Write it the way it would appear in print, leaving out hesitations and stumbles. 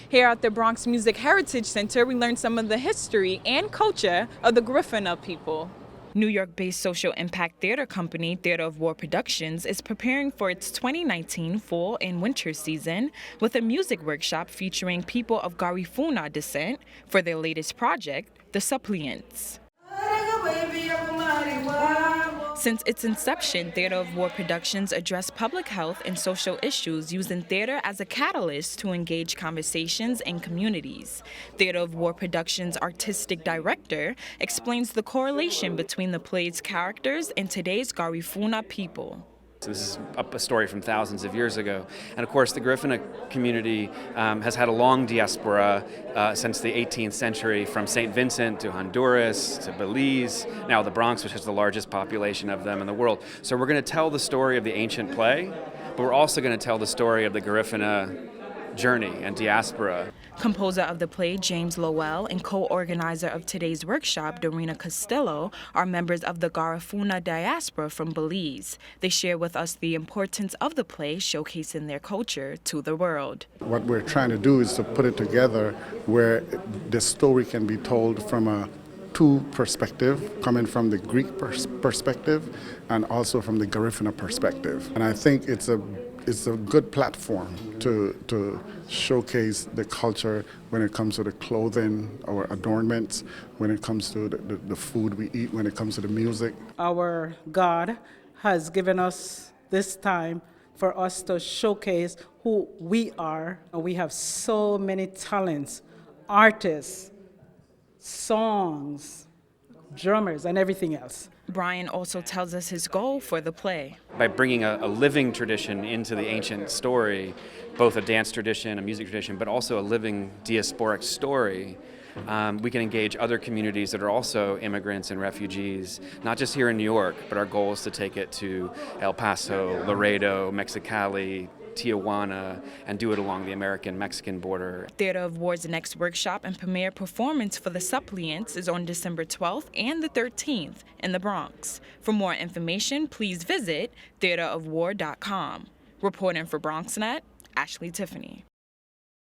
Here at the Bronx Music Heritage Center, we learned some of the history and culture of the Griffin people. New York-based social impact theater company Theater of War Productions is preparing for its 2019 fall and winter season with a music workshop featuring people of Garifuna descent for their latest project, The Suppliants. Since its inception, Theater of War Productions address public health and social issues using theater as a catalyst to engage conversations in communities. Theater of War Productions' artistic director explains the correlation between the play's characters and today's Garifuna people. So this is a story from thousands of years ago. And of course, the Garifuna community has had a long diaspora since the 18th century, from St. Vincent to Honduras to Belize, now the Bronx, which has the largest population of them in the world. So we're going to tell the story of the ancient play, but we're also going to tell the story of the Garifuna journey and diaspora. Composer of the play, James Lowell, and co-organizer of today's workshop, Dorina Castillo, are members of the Garifuna diaspora from Belize. They share with us the importance of the play, showcasing their culture to the world. What we're trying to do is to put it together where the story can be told from a two perspective, coming from the Greek perspective and also from the Garifuna perspective. And I think it's a good platform to showcase the culture when it comes to the clothing, our adornments, when it comes to the food we eat, when it comes to the music. Our God has given us this time for us to showcase who we are. We have so many talents, artists, songs, drummers, and everything else. Brian also tells us his goal for the play. By bringing a living tradition into the ancient story, both a dance tradition, a music tradition, but also a living diasporic story, we can engage other communities that are also immigrants and refugees, not just here in New York, but our goal is to take it to El Paso, Laredo, Mexicali, Tijuana, and do it along the American-Mexican border. Theater of War's next workshop and premiere performance for The Suppliants is on December 12th and the 13th in the Bronx. For more information, please visit theaterofwar.com. Reporting for BronxNet, Ashley Tiffany.